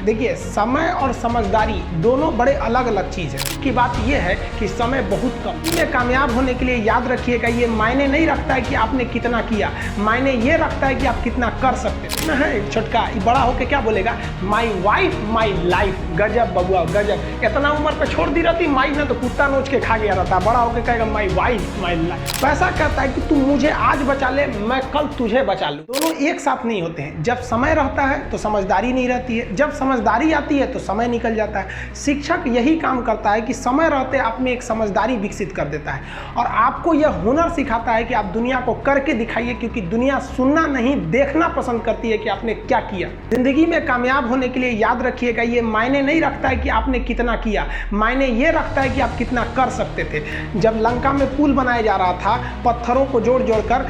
देखिए, समय और समझदारी दोनों बड़े अलग अलग चीज़ है। की बात यह है कि समय बहुत कम में कामयाब होने के लिए याद रखिएगा, ये मायने नहीं रखता है कि आपने कितना किया, मायने ये रखता है कि आप कितना कर सकते हैं। छोटका बड़ा होकर क्या बोलेगा, माई वाइफ माई लाइफ। गजब बबुआ गजब, इतना उम्र पे छोड़ दी रहती माई ने तो कुत्ता नोच के खा गया रहता। बड़ा होकर कहेगा माई वाइफ माई लाइफ। पैसा कहता है कि तू मुझे आज बचा ले, मैं कल तुझे बचा लूँ। दोनों एक साथ नहीं होते हैं। जब समय रहता है तो समझदारी नहीं रहती है, जब समझदारी आती है तो समय निकल जाता है। शिक्षक यही काम करता है कि समय रहते आप में एक समझदारी विकसित कर देता है और आपको यह हुनर सिखाता है कि आप दुनिया को करके दिखाइए, क्योंकि दुनिया सुनना नहीं देखना पसंद करती है कि आपने क्या किया। जिंदगी में कामयाब होने के लिए याद रखिएगा, ये मायने नहीं रखता है कि आपने कितना किया, मायने ये रखता है कि आप कितना कर सकते थे। जब लंका में पुल बनाया जा रहा था पत्थरों को जोड़ जोड़ कर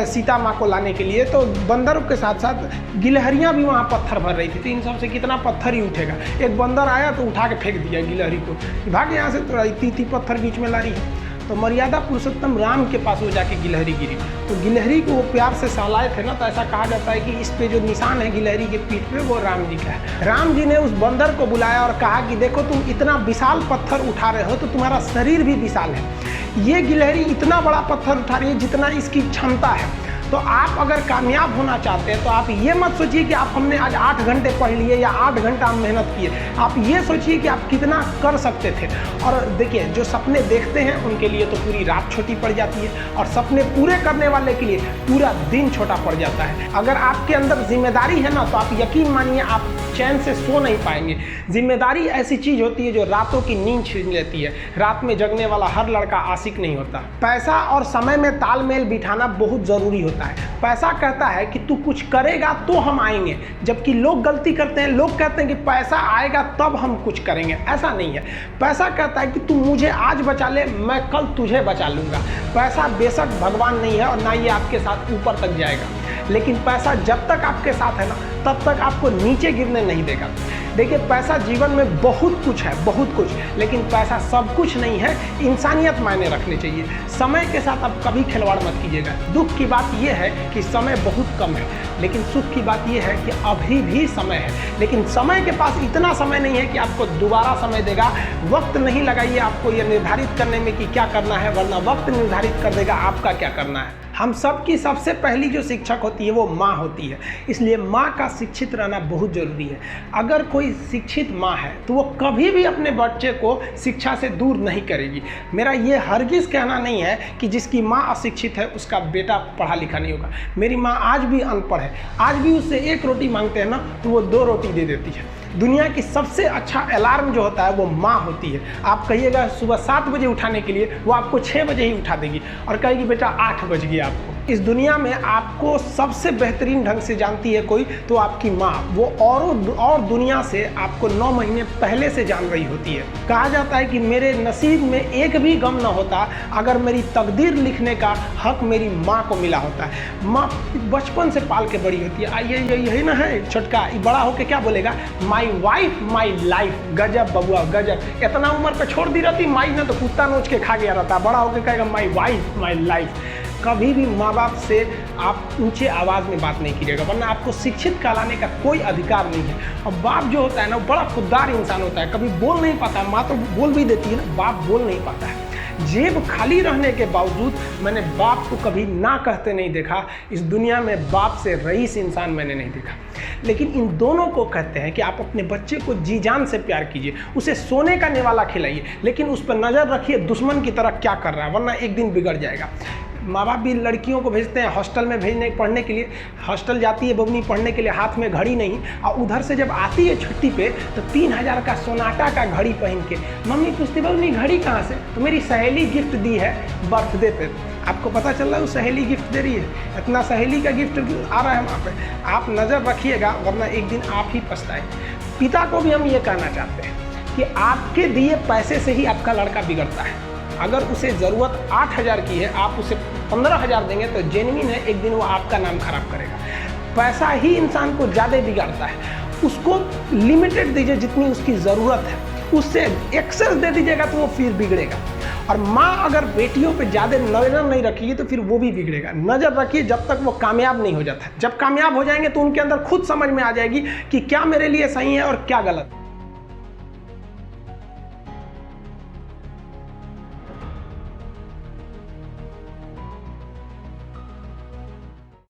सीता माँ को लाने के लिए, तो बंदरों के साथ साथ गिलहरियाँ भी वहाँ पत्थर भर रही थी। तो इन सब से कितना पत्थर ही उठेगा। एक बंदर आया तो उठा के फेंक दिया गिलहरी को, भाग यहाँ से, तो इतनी पत्थर बीच में ला रही है। तो मर्यादा पुरुषोत्तम राम के पास वो जाके गिलहरी गिरी, तो गिलहरी को वो प्यार से सहलाए थे ना, तो ऐसा कहा जाता है कि इस पे जो निशान है गिलहरी के पीठ पे वो राम जी का है। राम जी ने उस बंदर को बुलाया और कहा कि देखो तुम इतना विशाल पत्थर उठा रहे हो तो तुम्हारा शरीर भी विशाल है। ये गिलहरी इतना बड़ा पत्थर उठा रही है जितना इसकी क्षमता है। तो आप अगर कामयाब होना चाहते हैं तो आप ये मत सोचिए कि आप हमने आज 8 घंटे पढ़ लिए या 8 घंटा हम मेहनत किए। आप ये सोचिए कि आप कितना कर सकते थे। और देखिए, जो सपने देखते हैं उनके लिए तो पूरी रात छोटी पड़ जाती है और सपने पूरे करने वाले के लिए पूरा दिन छोटा पड़ जाता है। अगर आपके अंदर जिम्मेदारी है ना, तो आप यकीन मानिए आप चैन से सो नहीं पाएंगे। जिम्मेदारी ऐसी चीज होती है जो रातों की नींद छीन लेती है। रात में जगने वाला हर लड़का आशिक नहीं होता। पैसा और समय में तालमेल बिठाना बहुत जरूरी होता है। पैसा कहता है कि तू कुछ करेगा तो हम आएंगे, जबकि लोग गलती करते हैं। लोग कहते हैं कि पैसा आएगा तब हम कुछ करेंगे, ऐसा नहीं है। पैसा कहता है कि तू मुझे आज बचा ले, मैं कल तुझे बचा लूंगा। पैसा बेशक भगवान नहीं है और ना ये आपके साथ ऊपर तक जाएगा, लेकिन पैसा जब तक आपके साथ है ना, तब तक आपको नीचे गिरने नहीं देगा। देखिए, पैसा जीवन में बहुत कुछ है, बहुत कुछ, लेकिन पैसा सब कुछ नहीं है। इंसानियत मायने रखनी चाहिए। समय के साथ आप कभी खिलवाड़ मत कीजिएगा। दुख की बात यह है कि समय बहुत कम है, लेकिन सुख की बात यह है कि अभी भी समय है। लेकिन समय के पास इतना समय नहीं है कि आपको दोबारा समय देगा। वक्त नहीं लगाइए आपको यह निर्धारित करने में कि क्या करना है, वरना वक्त निर्धारित कर देगा आपका क्या करना है। हम सब की सबसे पहली जो शिक्षक होती है वो माँ होती है, इसलिए माँ का शिक्षित रहना बहुत ज़रूरी है। अगर कोई शिक्षित माँ है तो वो कभी भी अपने बच्चे को शिक्षा से दूर नहीं करेगी। मेरा ये हरगिज़ कहना नहीं है कि जिसकी माँ अशिक्षित है उसका बेटा पढ़ा लिखा नहीं होगा। मेरी माँ आज भी अनपढ़ है, आज भी उससे 1 रोटी मांगते हैं ना तो वो 2 रोटी दे देती है। दुनिया की सबसे अच्छा अलार्म जो होता है वो माँ होती है। आप कहिएगा सुबह 7 बजे उठाने के लिए, वो आपको 6 बजे ही उठा देगी और कहेगी बेटा 8 बज गया आपको। इस दुनिया में आपको सबसे बेहतरीन ढंग से जानती है कोई तो आपकी माँ। वो और दुनिया से आपको 9 महीने पहले से जान रही होती है। कहा जाता है कि मेरे नसीब में एक भी गम न होता अगर मेरी तकदीर लिखने का हक मेरी माँ को मिला होता है। माँ बचपन से पाल के बड़ी होती है। यही ना है छोटका, बड़ा होकर क्या बोलेगा, माई वाइफ माई लाइफ। गजब बबुआ गजब, इतना उम्र पे छोड़ दी रहती माई ने तो कुत्ता नोच के खा गया रहता। बड़ा होकर कहेगा माई वाइफ माई लाइफ। कभी भी माँ बाप से आप ऊंचे आवाज़ में बात नहीं कीजिएगा, वरना आपको शिक्षित कहलाने का कोई अधिकार नहीं है। और बाप जो होता है ना, बड़ा खुददार इंसान होता है, कभी बोल नहीं पाता है। माँ तो बोल भी देती है ना, बाप बोल नहीं पाता है। जेब खाली रहने के बावजूद मैंने बाप को कभी ना कहते नहीं देखा। इस दुनिया में बाप से रईस इंसान मैंने नहीं देखा। लेकिन इन दोनों को कहते हैं कि आप अपने बच्चे को जी जान से प्यार कीजिए, उसे सोने का निवाला खिलाइए, लेकिन उस पर नज़र रखिए दुश्मन की तरह क्या कर रहा है, वरना एक दिन बिगड़ जाएगा। माँ बाप भी लड़कियों को भेजते हैं हॉस्टल में पढ़ने के लिए। हॉस्टल जाती है बबनी पढ़ने के लिए, हाथ में घड़ी नहीं, और उधर से जब आती है छुट्टी पे तो 3000 का सोनाटा का घड़ी पहन के मम्मी पूछती बबनी घड़ी कहाँ से, तो मेरी सहेली गिफ्ट दी है बर्थडे पे। आपको पता चल रहा है वो सहेली गिफ्ट दे रही है, इतना सहेली का गिफ्ट आ रहा है वहाँ पे। आप नज़र रखिएगा, वरना एक दिन आप ही पछताए। पिता को भी हम ये कहना चाहते हैं कि आपके दिए पैसे से ही आपका लड़का बिगड़ता है। अगर उसे ज़रूरत 8000 की है, आप उसे 15000 देंगे तो जेन्युइन है, एक दिन वो आपका नाम खराब करेगा। पैसा ही इंसान को ज़्यादा बिगाड़ता है। उसको लिमिटेड दीजिए जितनी उसकी ज़रूरत है, उससे एक्सेस दे दीजिएगा तो वो फिर बिगड़ेगा। और माँ अगर बेटियों पे ज़्यादा नज़र नहीं रखेगी तो फिर वो भी बिगड़ेगा। नज़र रखिए जब तक वो कामयाब नहीं हो जाता है। जब कामयाब हो जाएंगे तो उनके अंदर खुद समझ में आ जाएगी कि क्या मेरे लिए सही है और क्या गलत।